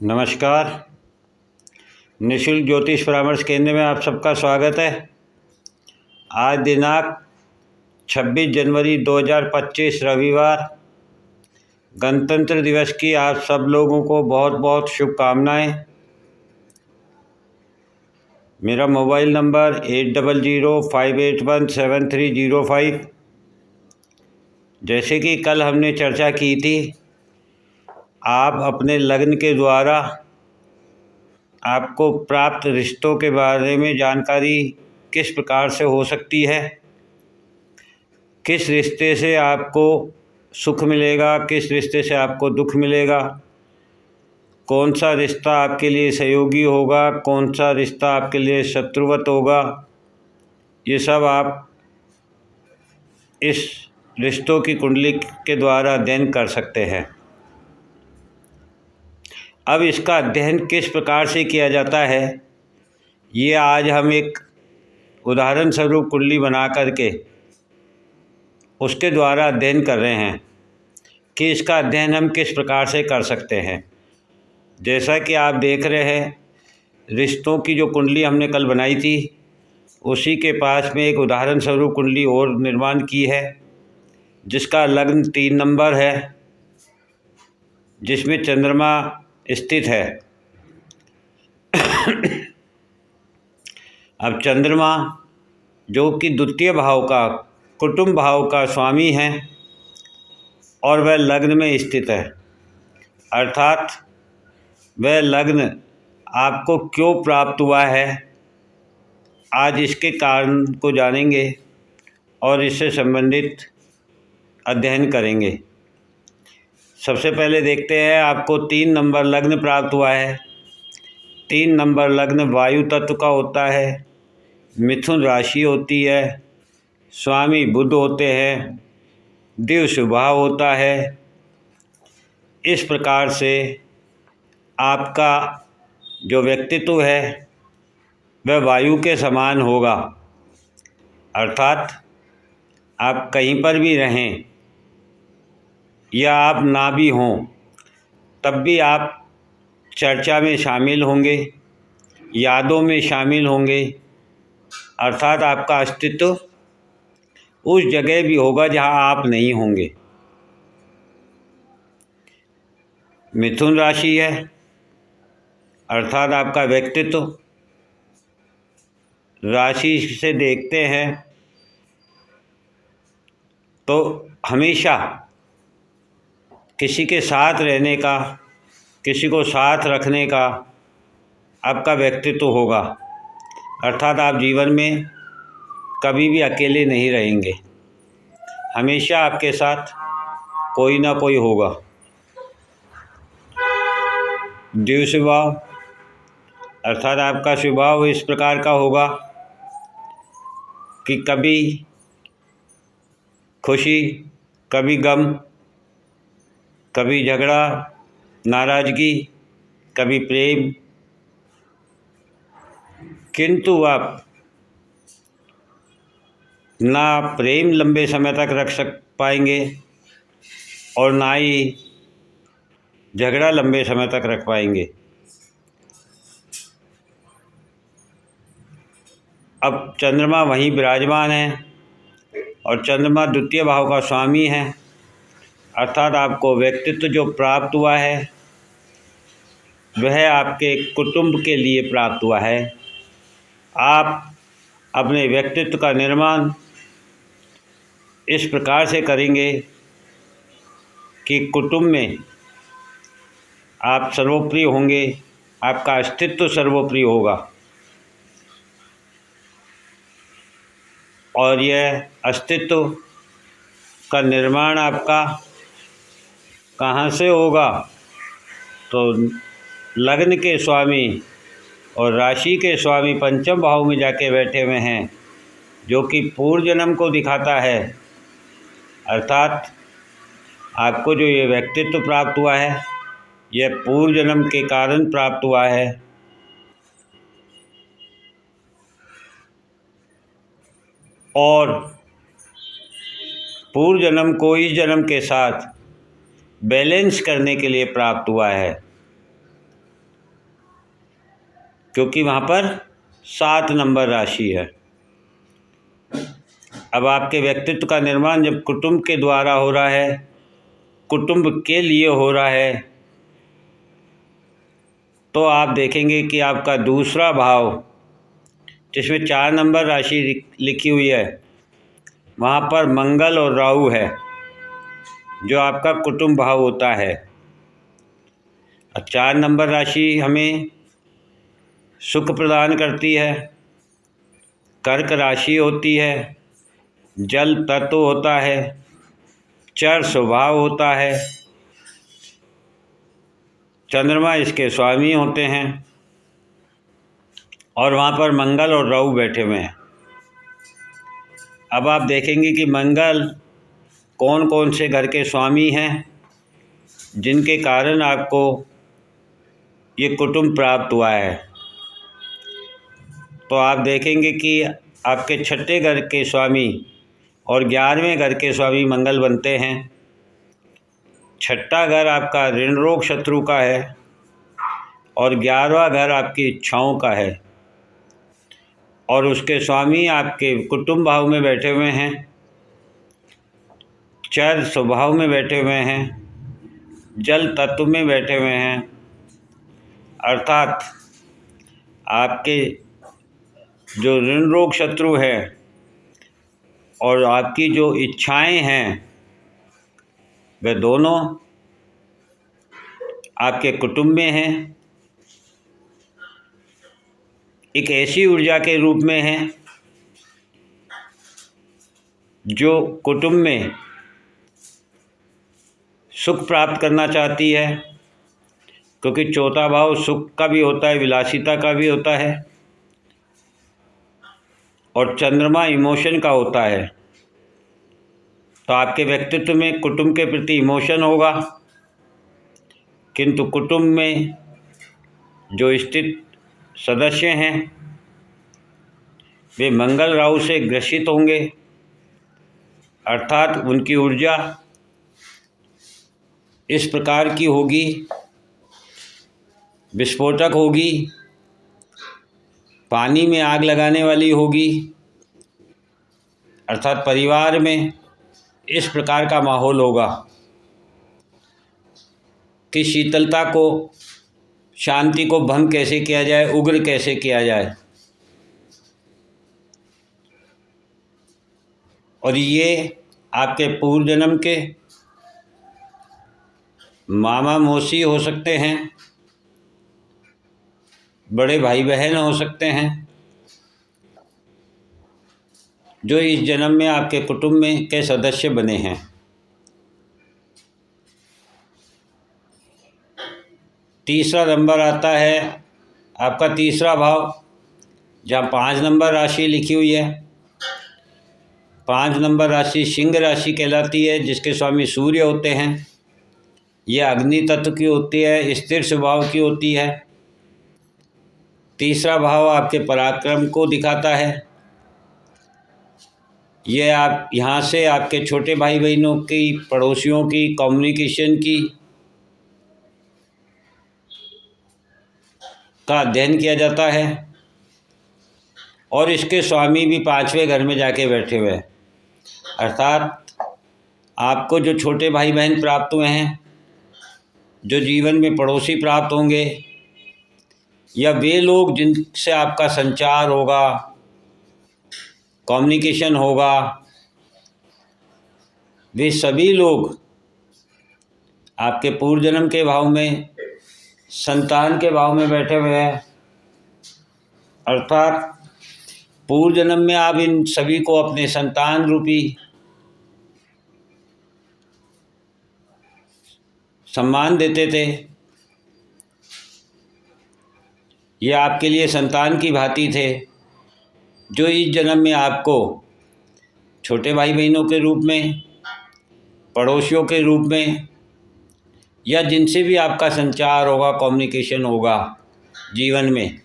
नमस्कार। निशुल्क ज्योतिष परामर्श केंद्र में आप सबका स्वागत है। आज दिनांक 26 जनवरी 2025 रविवार, गणतंत्र दिवस की आप सब लोगों को बहुत बहुत शुभकामनाएं। मेरा मोबाइल नंबर 8005817305। जैसे कि कल हमने चर्चा की थी, आप अपने लग्न के द्वारा आपको प्राप्त रिश्तों के बारे में जानकारी किस प्रकार से हो सकती है, किस रिश्ते से आपको सुख मिलेगा, किस रिश्ते से आपको दुख मिलेगा, कौन सा रिश्ता आपके लिए सहयोगी होगा, कौन सा रिश्ता आपके लिए शत्रुवत होगा, ये सब आप इस रिश्तों की कुंडली के द्वारा अध्ययन कर सकते हैं। अब इसका अध्ययन किस प्रकार से किया जाता है, ये आज हम एक उदाहरण स्वरूप कुंडली बना करके उसके द्वारा अध्ययन कर रहे हैं कि इसका अध्ययन हम किस प्रकार से कर सकते हैं। जैसा कि आप देख रहे हैं, रिश्तों की जो कुंडली हमने कल बनाई थी, उसी के पास में एक उदाहरण स्वरूप कुंडली और निर्माण की है, जिसका लग्न 3 नंबर है, जिसमें चंद्रमा स्थित है। अब चंद्रमा जो कि द्वितीय भाव का, कुटुंब भाव का स्वामी है और वह लग्न में स्थित है, अर्थात वह लग्न आपको क्यों प्राप्त हुआ है, आज इसके कारण को जानेंगे और इससे संबंधित अध्ययन करेंगे। सबसे पहले देखते हैं, आपको 3 नंबर लग्न प्राप्त हुआ है। 3 नंबर लग्न वायु तत्व का होता है, मिथुन राशि होती है, स्वामी बुध होते हैं, दिव्य स्वभाव होता है। इस प्रकार से आपका जो व्यक्तित्व है वह वायु के समान होगा, अर्थात आप कहीं पर भी रहें या आप ना भी हों, तब भी आप चर्चा में शामिल होंगे, यादों में शामिल होंगे, अर्थात आपका अस्तित्व उस जगह भी होगा जहां आप नहीं होंगे। मिथुन राशि है, अर्थात आपका व्यक्तित्व, राशि से देखते हैं तो हमेशा किसी के साथ रहने का, किसी को साथ रखने का आपका व्यक्तित्व होगा, अर्थात आप जीवन में कभी भी अकेले नहीं रहेंगे, हमेशा आपके साथ कोई ना कोई होगा। दिव्य स्वभाव, अर्थात आपका स्वभाव इस प्रकार का होगा कि कभी खुशी, कभी गम, कभी झगड़ा, नाराज़गी, कभी प्रेम, किंतु आप ना प्रेम लंबे समय तक रख पाएंगे और ना ही झगड़ा लंबे समय तक रख पाएंगे। अब चंद्रमा वहीं विराजमान है और चंद्रमा द्वितीय भाव का स्वामी है, अर्थात आपको व्यक्तित्व जो प्राप्त हुआ है वह आपके कुटुंब के लिए प्राप्त हुआ है। आप अपने व्यक्तित्व का निर्माण इस प्रकार से करेंगे कि कुटुंब में आप सर्वोपरि होंगे, आपका अस्तित्व सर्वोपरि होगा और यह अस्तित्व का निर्माण आपका कहाँ से होगा, तो लग्न के स्वामी और राशि के स्वामी पंचम भाव में जाके बैठे हुए हैं, जो कि पूर्व जन्म को दिखाता है, अर्थात आपको जो ये व्यक्तित्व प्राप्त हुआ है यह पूर्व जन्म के कारण प्राप्त हुआ है। और पूर्व जन्म को इस जन्म के साथ बैलेंस करने के लिए प्राप्त हुआ है। क्योंकि वहाँ पर 7 नंबर राशि है। अब आपके व्यक्तित्व का निर्माण जब कुटुंब के द्वारा हो रहा है, कुटुंब के लिए हो रहा है, तो आप देखेंगे कि आपका दूसरा भाव जिसमें 4 नंबर राशि लिखी हुई है, वहाँ पर मंगल और राहु है, जो आपका कुटुंब भाव होता है। 4 नंबर राशि हमें सुख प्रदान करती है, कर्क राशि होती है, जल तत्व होता है, चर स्वभाव होता है, चंद्रमा इसके स्वामी होते हैं, और वहाँ पर मंगल और राहु बैठे हुए हैं। अब आप देखेंगे कि मंगल कौन कौन से घर के स्वामी हैं, जिनके कारण आपको ये कुटुंब प्राप्त हुआ है। तो आप देखेंगे कि आपके छठे घर के स्वामी और 11वें घर के स्वामी मंगल बनते हैं। छठा घर आपका ऋण रोग शत्रु का है और 11वां घर आपकी इच्छाओं का है, और उसके स्वामी आपके कुटुंब भाव में बैठे हुए हैं, चर स्वभाव में बैठे हुए हैं, जल तत्व में बैठे हुए हैं। अर्थात आपके जो ऋण रोग शत्रु है और आपकी जो इच्छाएं हैं, वे दोनों आपके कुटुंब में हैं। एक ऐसी ऊर्जा के रूप में है जो कुटुंब में सुख प्राप्त करना चाहती है, क्योंकि चौथा भाव सुख का भी होता है, विलासिता का भी होता है, और चंद्रमा इमोशन का होता है। तो आपके व्यक्तित्व में कुटुंब के प्रति इमोशन होगा, किंतु कुटुंब में जो स्थित सदस्य हैं वे मंगल राहु से ग्रसित होंगे, अर्थात उनकी ऊर्जा इस प्रकार की होगी, विस्फोटक होगी, पानी में आग लगाने वाली होगी। अर्थात परिवार में इस प्रकार का माहौल होगा कि शीतलता को, शांति को भंग कैसे किया जाए, उग्र कैसे किया जाए। और ये आपके पूर्व जन्म के मामा मौसी हो सकते हैं, बड़े भाई बहन हो सकते हैं, जो इस जन्म में आपके कुटुंब में के सदस्य बने हैं। तीसरा नंबर आता है आपका तीसरा भाव, जहाँ 5 नंबर राशि लिखी हुई है। 5 नंबर राशि सिंह राशि कहलाती है, जिसके स्वामी सूर्य होते हैं। यह अग्नि तत्व की होती है, स्थिर स्वभाव की होती है। तीसरा भाव आपके पराक्रम को दिखाता है। यह आप यहाँ से आपके छोटे भाई बहनों की, पड़ोसियों की, कम्युनिकेशन की का अध्ययन किया जाता है। और इसके स्वामी भी 5वें घर में जाके बैठे हुए हैं। अर्थात आपको जो छोटे भाई बहन प्राप्त हुए हैं, जो जीवन में पड़ोसी प्राप्त होंगे, या वे लोग जिनसे आपका संचार होगा, कम्युनिकेशन होगा, वे सभी लोग आपके पूर्व जन्म के भाव में, संतान के भाव में बैठे हुए हैं। अर्थात पूर्व जन्म में आप इन सभी को अपने संतान रूपी सम्मान देते थे। ये आपके लिए संतान की भांति थे, जो इस जन्म में आपको छोटे भाई बहनों के रूप में, पड़ोसियों के रूप में, या जिनसे भी आपका संचार होगा, कम्युनिकेशन होगा जीवन में,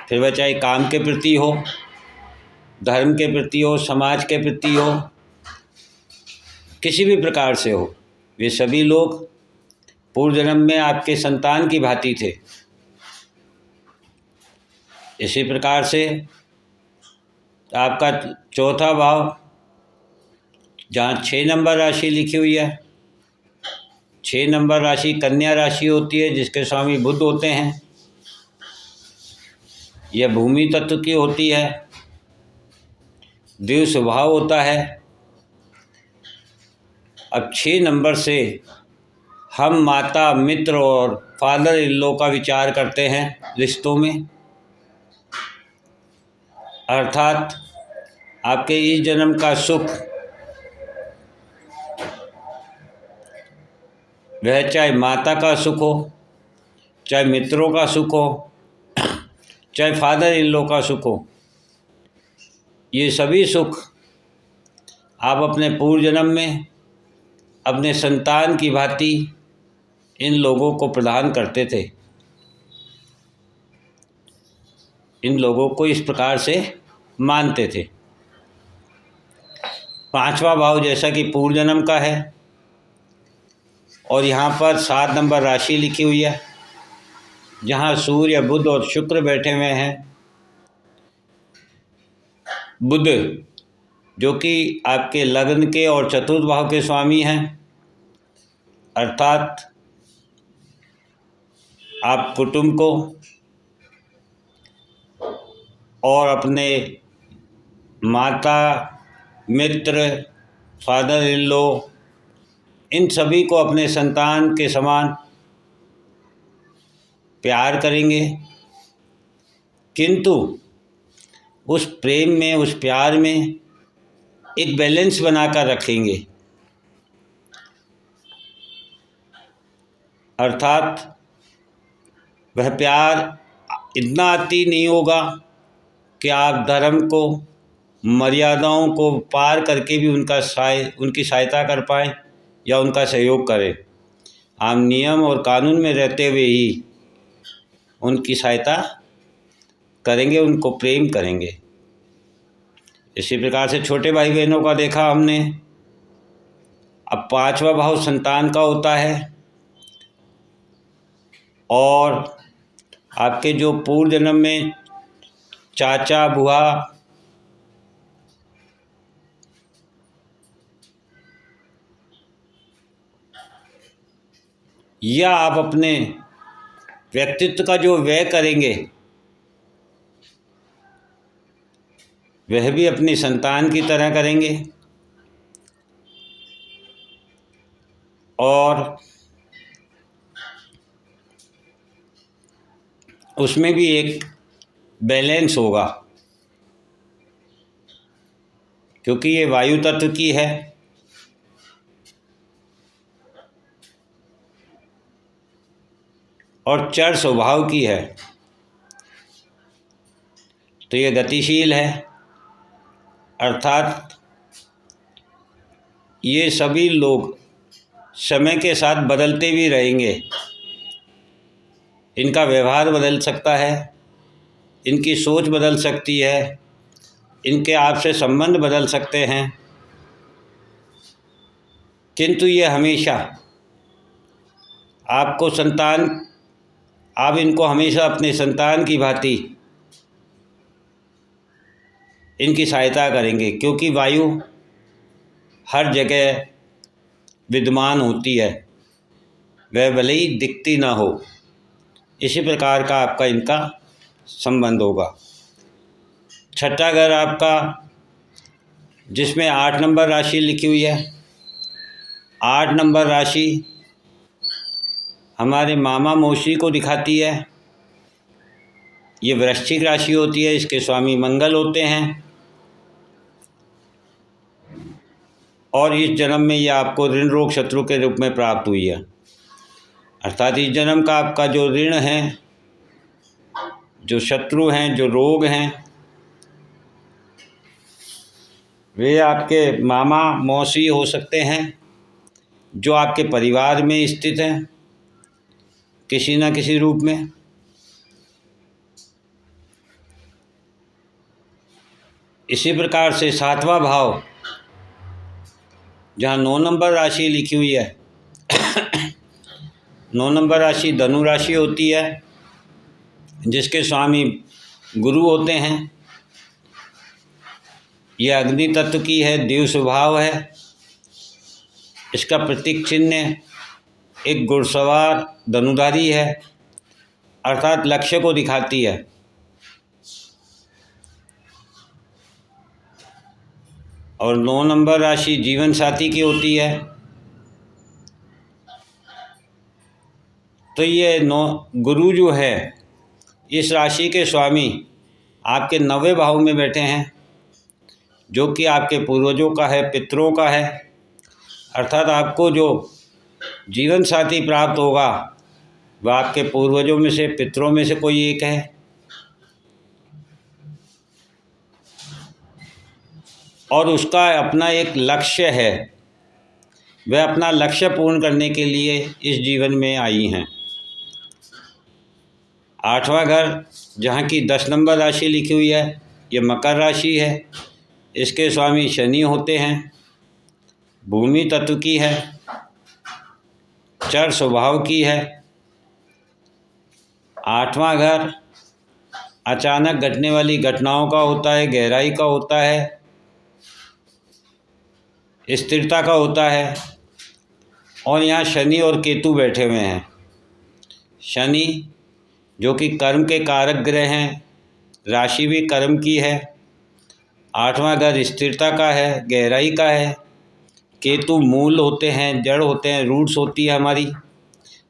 फिर वह चाहे काम के प्रति हो, धर्म के प्रति हो, समाज के प्रति हो, किसी भी प्रकार से हो, वे सभी लोग पूर्व जन्म में आपके संतान की भांति थे। इसी प्रकार से आपका चौथा भाव, जहाँ 6 नंबर राशि लिखी हुई है, 6 नंबर राशि कन्या राशि होती है, जिसके स्वामी बुध होते हैं। यह भूमि तत्व की होती है, देव स्वभाव होता है। अब 6 नंबर से हम माता, मित्र और फादर इन लॉ का विचार करते हैं रिश्तों में, अर्थात आपके इस जन्म का सुख वह चाहे माता का सुख हो, चाहे मित्रों का सुख हो, चाहे फादर इन लॉ का सुख हो, ये सभी सुख आप अपने पूर्व जन्म में अपने संतान की भांति इन लोगों को प्रदान करते थे। इन लोगों को इस प्रकार से मानते थे। 5वां भाव जैसा कि पूर्व जन्म का है, और यहाँ पर 7 नंबर राशि लिखी हुई है, जहाँ सूर्य, बुध और शुक्र बैठे हुए हैं। बुध जो कि आपके लग्न के और चतुर्थ भाव के स्वामी हैं, अर्थात आप कुटुंब को और अपने माता, मित्र, फादर इन लॉ, इन सभी को अपने संतान के समान प्यार करेंगे, किंतु उस प्रेम में, उस प्यार में एक बैलेंस बनाकर रखेंगे। अर्थात वह प्यार इतना अति नहीं होगा कि आप धर्म को, मर्यादाओं को पार करके भी उनकी सहायता कर पाएँ या उनका सहयोग करें। आप नियम और कानून में रहते हुए ही उनकी सहायता करेंगे, उनको प्रेम करेंगे। इसी प्रकार से छोटे भाई बहनों का देखा हमने। अब 5वां भाव संतान का होता है, और आपके जो पूर्व जन्म में चाचा, बुआ, या आप अपने व्यक्तित्व का जो व्यय करेंगे वह भी अपनी संतान की तरह करेंगे, और उसमें भी एक बैलेंस होगा, क्योंकि ये वायु तत्व की है। और चर स्वभाव की है, तो ये गतिशील है, अर्थात ये सभी लोग समय के साथ बदलते भी रहेंगे। इनका व्यवहार बदल सकता है, इनकी सोच बदल सकती है, इनके आपसे संबंध बदल सकते हैं, किंतु ये हमेशा आप इनको हमेशा अपने संतान की भांति इनकी सहायता करेंगे, क्योंकि वायु हर जगह विद्यमान होती है, वह भले ही दिखती ना हो। इसी प्रकार का आपका इनका संबंध होगा। 6ठा घर आपका, जिसमें 8 नंबर राशि लिखी हुई है। 8 नंबर राशि हमारे मामा मौसी को दिखाती है। ये वृश्चिक राशि होती है, इसके स्वामी मंगल होते हैं, और इस जन्म में ये आपको ऋण रोग शत्रु के रूप में प्राप्त हुई है। अर्थात इस जन्म का आपका जो ऋण है, जो शत्रु हैं, जो रोग हैं, वे आपके मामा मौसी हो सकते हैं, जो आपके परिवार में स्थित हैं किसी न किसी रूप में। इसी प्रकार से 7वां भाव, जहाँ 9 नंबर राशि लिखी हुई है 9 नंबर राशि धनु राशि होती है, जिसके स्वामी गुरु होते हैं। ये अग्नि तत्व की है, दिव्य स्वभाव है। इसका प्रतीक चिन्ह एक घुड़सवार धनुधारी है, अर्थात लक्ष्य को दिखाती है। और 9 नंबर राशि जीवन साथी की होती है। तो ये 9 गुरु जो है, इस राशि के स्वामी आपके 9वें भाव में बैठे हैं, जो कि आपके पूर्वजों का है, पितरों का है। अर्थात आपको जो जीवन साथी प्राप्त होगा वह आपके पूर्वजों में से, पितरों में से कोई एक है। और उसका अपना एक लक्ष्य है, वह अपना लक्ष्य पूर्ण करने के लिए इस जीवन में आई हैं। 8वां घर जहाँ की 10 नंबर राशि लिखी हुई है, ये मकर राशि है। इसके स्वामी शनि होते हैं, भूमि तत्व की है, चर स्वभाव की है। 8वां घर अचानक घटने वाली घटनाओं का होता है, गहराई का होता है, स्थिरता का होता है। और यहाँ शनि और केतु बैठे हुए हैं। शनि जो कि कर्म के कारक ग्रह हैं, राशि भी कर्म की है। 8वां घर स्थिरता का है, गहराई का है। केतु मूल होते हैं, जड़ होते हैं, रूट्स होती है हमारी,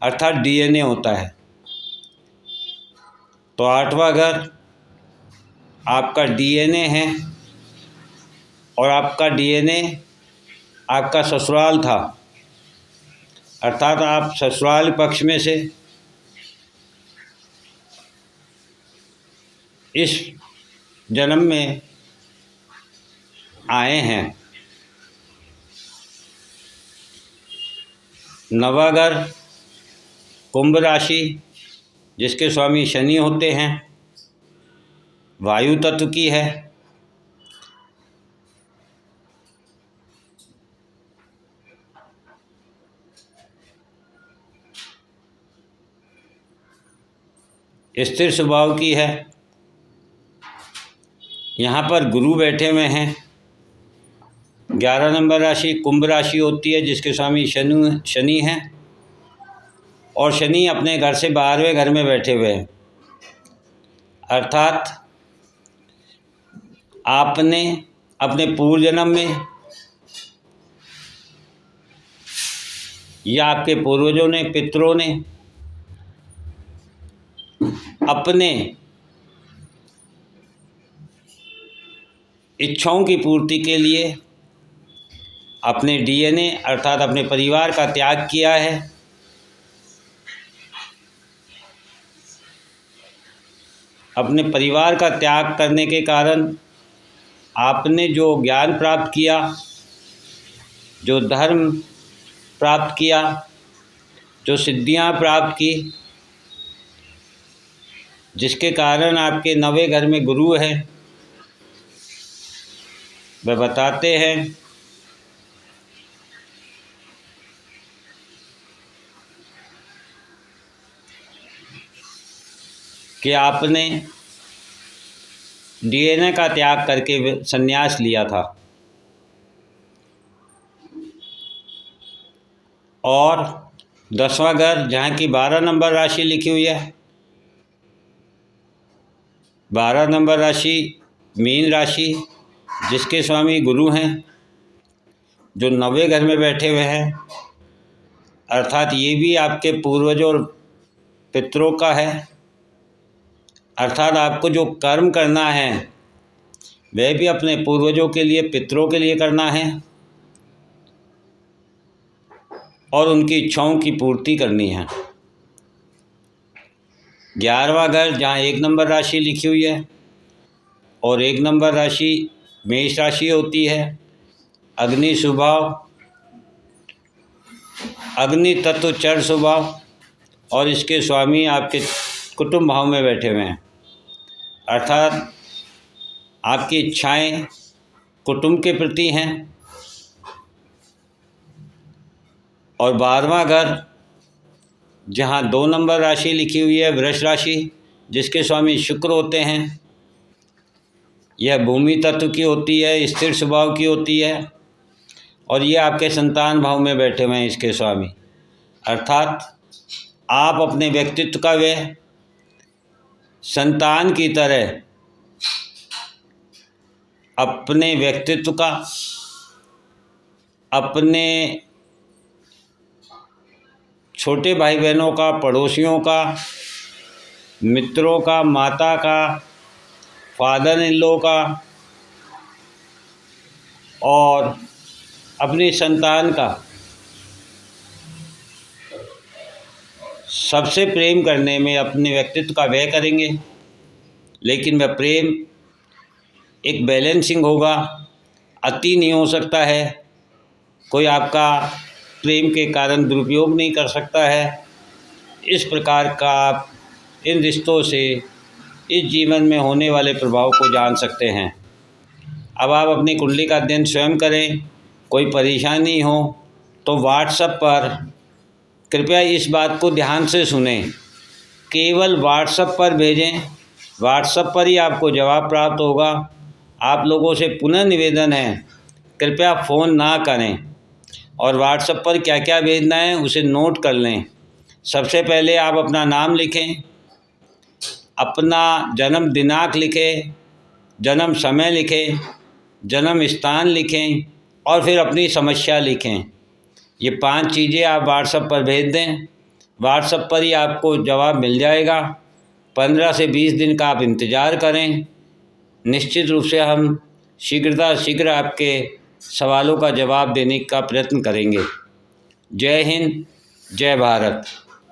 अर्थात डीएनए होता है। तो 8वां घर आपका डीएनए है, और आपका डीएनए आपका ससुराल था, अर्थात आप ससुराल पक्ष में से इस जन्म में आए हैं। 9वां घर कुंभ राशि, जिसके स्वामी शनि होते हैं, वायु तत्व की है। स्थिर स्वभाव की है। यहाँ पर गुरु बैठे हुए हैं। 11 नंबर राशि कुंभ राशि होती है, जिसके स्वामी शनि हैं, और शनि अपने घर से 12वें घर में बैठे हुए हैं। अर्थात आपने अपने पूर्व जन्म में या आपके पूर्वजों ने, पितरों ने अपने इच्छाओं की पूर्ति के लिए अपने डीएनए अर्थात अपने परिवार का त्याग किया है। अपने परिवार का त्याग करने के कारण आपने जो ज्ञान प्राप्त किया, जो धर्म प्राप्त किया, जो सिद्धियां प्राप्त की, जिसके कारण आपके 9वें घर में गुरु है, वह बताते हैं कि आपने डीएनए का त्याग करके संन्यास लिया था। और 10वां घर जहाँ की 12 नंबर राशि लिखी हुई है, 12 नंबर राशि मीन राशि, जिसके स्वामी गुरु हैं, जो 9वें घर में बैठे हुए हैं। अर्थात ये भी आपके पूर्वजों और पितरों का है। अर्थात आपको जो कर्म करना है वह भी अपने पूर्वजों के लिए, पितरों के लिए करना है, और उनकी इच्छाओं की पूर्ति करनी है। 11वां घर जहाँ 1 नंबर राशि लिखी हुई है, और 1 नंबर राशि मेष राशि होती है। अग्नि स्वभाव, अग्नि तत्व चर स्वभाव, और इसके स्वामी आपके कुटुंब भाव में बैठे हुए हैं। अर्थात आपकी इच्छाएं कुटुंब के प्रति हैं। और 12वां घर जहाँ 2 नंबर राशि लिखी हुई है, वृष राशि, जिसके स्वामी शुक्र होते हैं, यह भूमि तत्व की होती है, स्थिर स्वभाव की होती है, और ये आपके संतान भाव में बैठे हुए हैं इसके स्वामी। अर्थात आप अपने व्यक्तित्व का वे संतान की तरह अपने व्यक्तित्व का, अपने छोटे भाई बहनों का, पड़ोसियों का, मित्रों का, माता का, फादर इन लॉ का और अपनी संतान का सबसे प्रेम करने में अपने व्यक्तित्व का व्यय करेंगे। लेकिन वह प्रेम एक बैलेंसिंग होगा, अति नहीं हो सकता है। कोई आपका प्रेम के कारण दुरुपयोग नहीं कर सकता है। इस प्रकार का आप इन रिश्तों से इस जीवन में होने वाले प्रभाव को जान सकते हैं। अब आप अपनी कुंडली का अध्ययन स्वयं करें। कोई परेशानी हो तो व्हाट्सएप पर कृपया इस बात को ध्यान से सुनें, केवल व्हाट्सएप पर भेजें। व्हाट्सएप पर ही आपको जवाब प्राप्त होगा। आप लोगों से पुनः निवेदन है, कृपया फ़ोन ना करें और व्हाट्सएप पर क्या क्या भेजना है उसे नोट कर लें। सबसे पहले आप अपना नाम लिखें, अपना जन्म दिनांक लिखें, जन्म समय लिखें, जन्म स्थान लिखें और फिर अपनी समस्या लिखें। ये 5 चीज़ें आप व्हाट्सएप पर भेज दें। व्हाट्सएप पर ही आपको जवाब मिल जाएगा। 15 से 20 दिन का आप इंतज़ार करें। निश्चित रूप से हम शीघ्र आपके सवालों का जवाब देने का प्रयत्न करेंगे। जय हिंद, जय भारत।